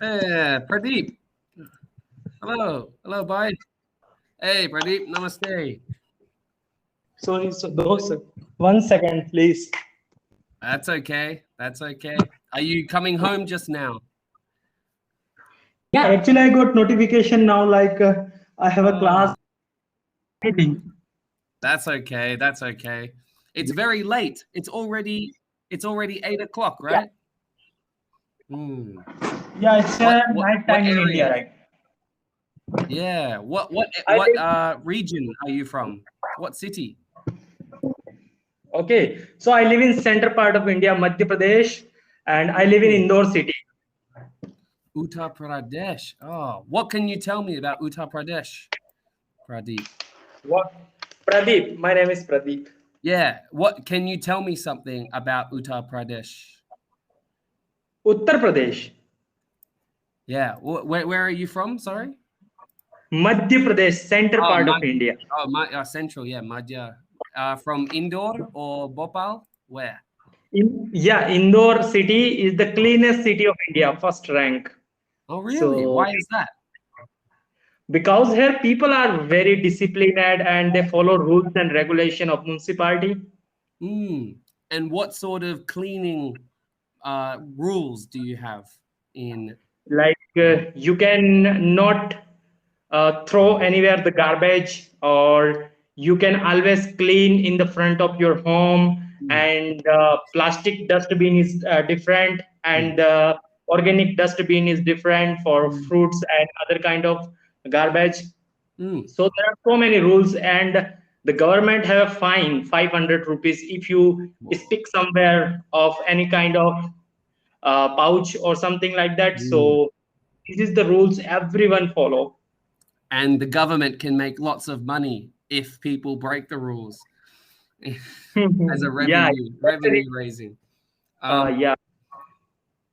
Hey, Pradeep. Hello. Hello, bye. Hey, Pradeep. Namaste. Sorry, so those 1 second, please. That's okay. That's okay. Are you coming home just now? Yeah, actually, I got notification now. Like I have a Oh, class meeting. that's okay. That's okay. It's very late. It's already 8 o'clock, Yeah, right? Hmm. yeah, it's night What time in India, area? right? Yeah. What what I what live. region are you from? What city? Okay, so I live in center part of India, Madhya Pradesh, and I live in Ooh, Indore city. Uttar Pradesh. Oh, what can you tell me about Uttar Pradesh, Pradeep? What? Pradeep. My name is Pradeep. Yeah. What can you tell me something about Uttar Pradesh? Uttar Pradesh, Yeah. Where are you from? Sorry. Madhya Pradesh, center Oh, part of Madhya. India. Central. Yeah, Madhya. From Indore or Bhopal? Where? Yeah, Indore city is the cleanest city of India, first rank. Oh, really? So Why is that? because here people are very disciplined and they follow rules and regulation of municipality. Hmm. And what sort of cleaning rules do you have in? Like you can not throw anywhere the garbage, or you can always clean in the front of your home, Hmm, and plastic dustbin is different, hmm, and organic dustbin is different for hmm, fruits and other kind of garbage. hmm. So there are so many rules, and the government have a fine 500 rupees if you Whoa. speak somewhere of any kind of pouch or something like that. Hmm. So this is the rules everyone follow. And the government can make lots of money if people break the rules as a Yeah, revenue raising. Um, yeah.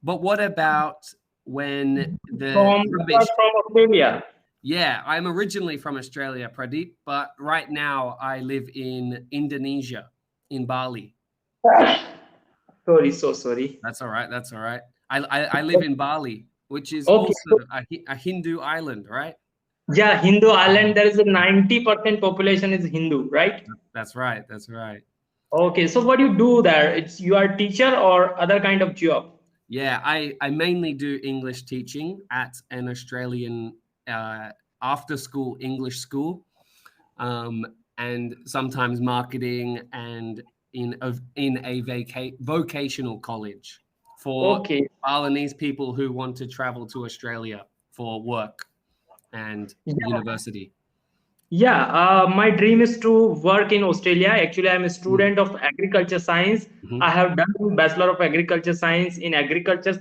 but what about when the From you are rubbish? from Australia. Yeah, I'm originally from Australia, Pradeep, but right now I live in Indonesia, in Bali. Sorry, so sorry. That's all right. That's all right. I live in Bali, which is Okay, also so a Hindu island, right? yeah, Hindu island. There is a 90% population is Hindu, right? That's right. That's right. Okay, so what do you do there? It's you are teacher or other kind of job? Yeah, I mainly do English teaching at an Australian uh, after school English school, and sometimes marketing and in a vocational college for Okay. Balinese people who want to travel to Australia for work and Yeah. university. Yeah, my dream is to work in Australia. Actually, I'm a Mm, student of agriculture science. I mhm, have done Bachelor of Agriculture Science in agriculture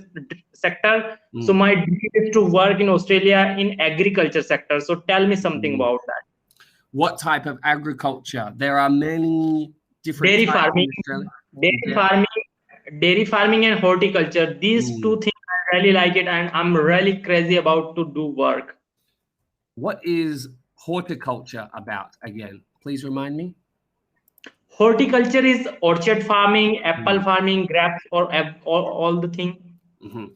sector. So mm, my dream is to work in Australia in agriculture sector. So tell me something mm. about that. What type of agriculture? There are many different Dairy types farming, in Australia. dairy Yeah. farming, dairy farming and horticulture. These Mm. two things I really like it, and I'm really crazy about to do work. What is horticulture about again? Please remind me. Horticulture is orchard farming, apple Mm, farming, grapes, or all the thing. mhm.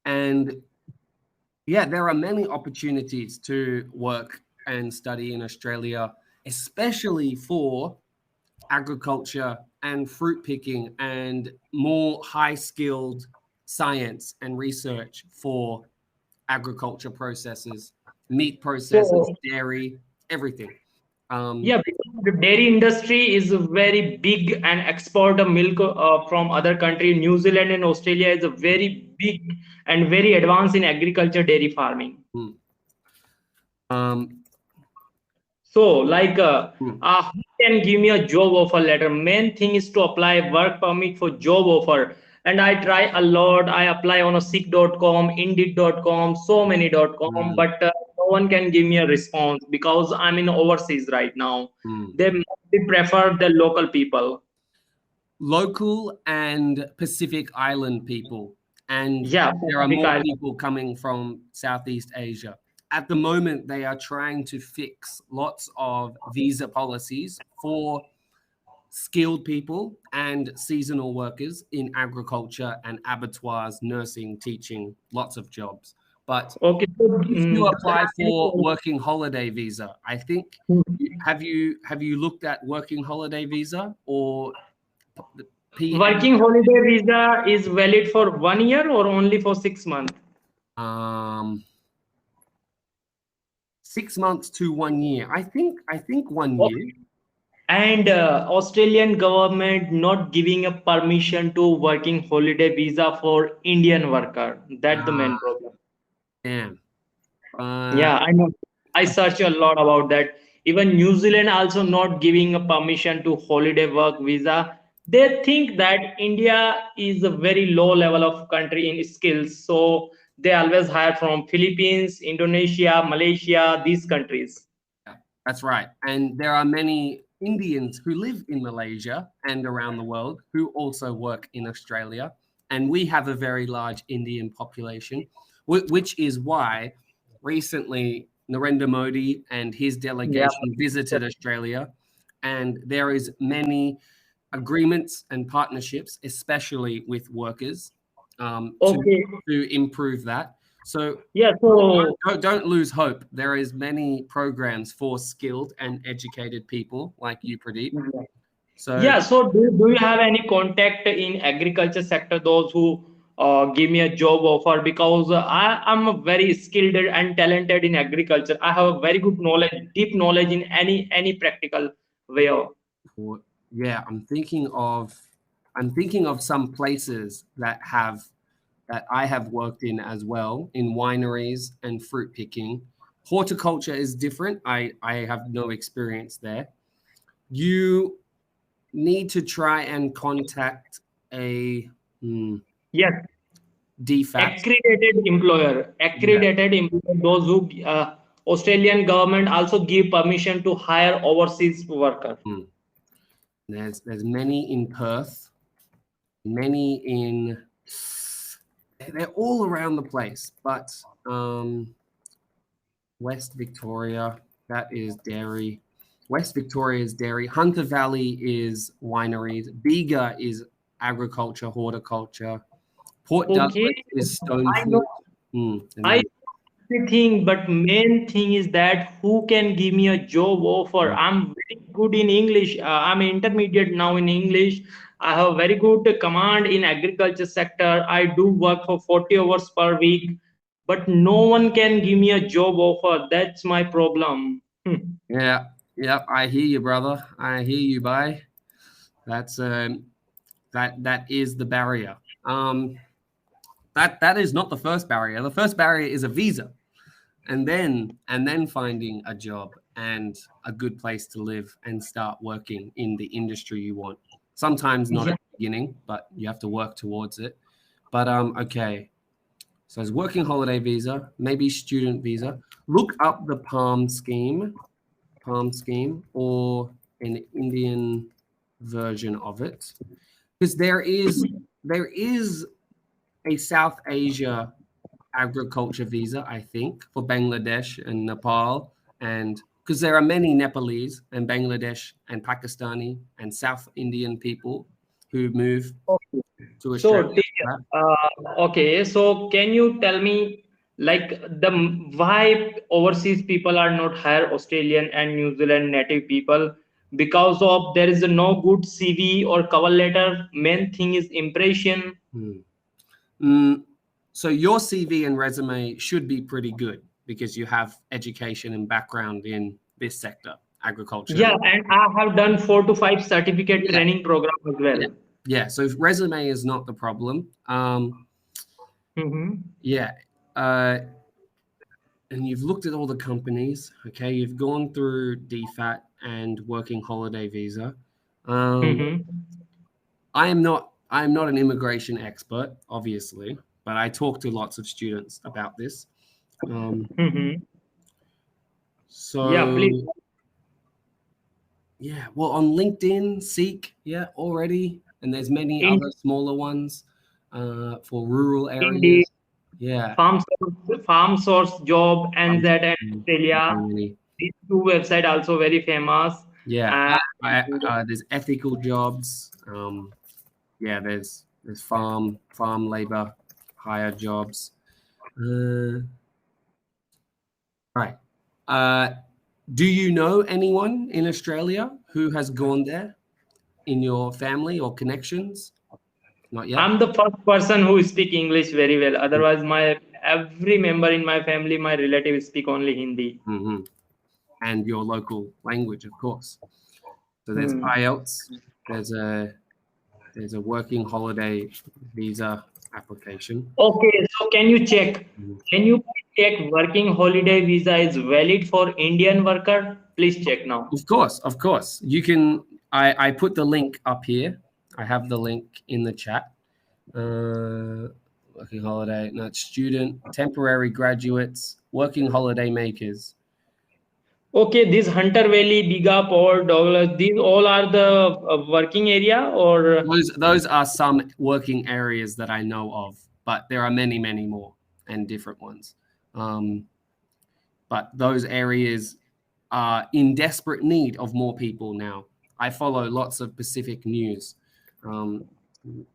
And yeah, there are many opportunities to work and study in Australia, especially for agriculture and fruit picking and more high skilled science and research for agriculture processes, meat processes, So dairy, everything. Um, yeah, because the dairy industry is a very big and export of milk from other country. New Zealand and Australia is a very big and very advanced in agriculture dairy farming. mm, um, So, like, mm, who can give me a job offer letter? Main thing is to apply work permit for job offer. And I try a lot. I apply on a seek.com, indeed.com, so many.com, mm, but no one can give me a response because I'm in overseas right now. mm. They mostly prefer the local people. Local and Pacific Island people, and Yeah, there are Pacific more Island. people coming from Southeast Asia. At the moment, they are trying to fix lots of visa policies for skilled people and seasonal workers in agriculture and abattoirs, nursing, teaching, lots of jobs. But Okay. So, if you does that apply have for any working holiday visa, I think have you looked at working holiday visa or the PM? working holiday visa is valid for 1 year or only for 6 months? 6 months to 1 year. I think 1 year. Okay. And Australian government not giving a permission to working holiday visa for Indian worker. That's the main Ah, problem. damn. Uh, Yeah, I know. I search a lot about that. Even New Zealand also not giving a permission to holiday work visa. They think that India is a very low level of country in skills, so they always hire from Philippines, Indonesia, Malaysia, these countries. Yeah, that's right. And there are many Indians who live in Malaysia and around the world who also work in Australia. And we have a very large Indian population, which is why recently Narendra Modi and his Yeah. delegation visited Australia. And there is many agreements and partnerships, especially with workers, to Okay. improve that. So Yeah. So don't lose hope. There is many programs for skilled and educated people like you, Pradeep. So yeah, so do you have any contact in agriculture sector, those who give me a job offer? Because I am a very skilled and talented in agriculture. I have a very good knowledge, deep knowledge in any practical way. yeah, I'm thinking of some places that I have worked in as well, in wineries and fruit picking. Horticulture is different. I have no experience there. You need to try and contact a Yes, DFAT. Yeah. accredited employer, those who Australian government also give permission to hire overseas worker. mm. There's many in Perth, many in they're all around the place, but West Victoria, that is dairy. West Victoria is dairy. Hunter Valley is wineries. Bega is agriculture, horticulture. Port Okay, Douglas is stone I know. fruit. And I then thing, but main thing is that who can give me a job offer? I'm very good in English. I'm intermediate now in English. I have very good command in agriculture sector. I do work for 40 hours per week, but no one can give me a job offer. That's my problem. yeah, yeah, I hear you, brother. I hear you, bye. That's that is the barrier. That is not the first barrier. The first barrier is a visa, and then finding a job and a good place to live and start working in the industry you want. Sometimes not Yeah. at the beginning, but you have to work towards it. But okay. So it's working holiday visa, maybe student visa. Look up the Palm scheme, or an Indian version of it, because there is a South Asia agriculture visa, I think, for Bangladesh and Nepal, and because there are many Nepalese and Bangladesh and Pakistani and South Indian people who move to So, Australia. okay, so can you tell me like the why overseas people are not hire Australian and New Zealand native people? Because of there is no good CV or cover letter. Main thing is impression. Hmm. Mm, so your CV and resume should be pretty good because you have education and background in this sector, agriculture. Yeah, and I have done 4 to 5 certificate Yeah, training program as yeah, well. yeah. So resume is not the problem. Mm-hmm. Yeah, uh, and you've looked at all the companies. Okay, you've gone through DFAT and working holiday visa. Um, Mm-hmm. I am not an immigration expert, obviously, but I talk to lots of students about this. Um, Mm-hmm. Yeah, please. so yeah, well, on LinkedIn, Seek, yeah, already, and there's many In other smaller ones for rural Indeed, areas. Yeah, farm source job and um, that and very Australia. many. These two website also very famous. Yeah, And there's ethical jobs. Yeah, there's farm labor, hire jobs. Right. Do you know anyone in Australia who has gone there in your family or connections? Not yet. I'm the first person who speak English very well. Otherwise, my every member in my family, my relatives speak only Hindi. Mm-hmm. And your local language, of course. So there's Hmm. IELTS. There's a working holiday visa application. Okay, so can you check? Mhm. Can you check working holiday visa is valid for Indian worker? Please check now. Of course. You can. I put the link up here. I have the link in the chat. Working holiday, not student, temporary graduates, working holiday makers. Okay, this Hunter Valley, Diga, Port, Douglas, these all are the working area or Those are some working areas that I know of, but there are many, many more and different ones. But those areas are in desperate need of more people now. I follow lots of Pacific news.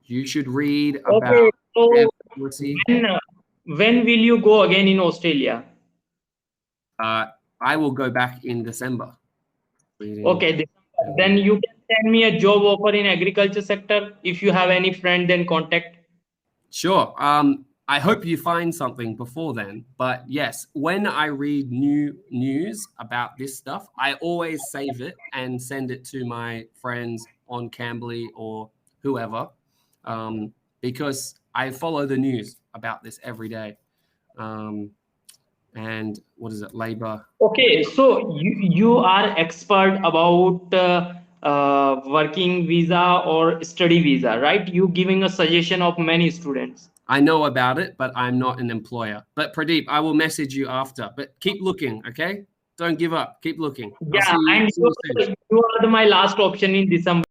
You should read about okay. their So policy. when when will you go again in Australia? I will go back in December. Reading. Okay, then you can send me a job offer in agriculture sector. If you have any friend, then contact. Sure. I hope you find something before then. But yes, when I read new news about this stuff, I always save it and send it to my friends on Cambly or whoever, because I follow the news about this every day. And what is it? Labor. Okay, so you are expert about working visa or study visa, right? You giving a suggestion of many students. I know about it, but I'm not an employer. But Pradeep, I will message you after. But keep looking, okay? Don't give up. Keep looking. I'll Yeah, and see you soon. you are my last option in December.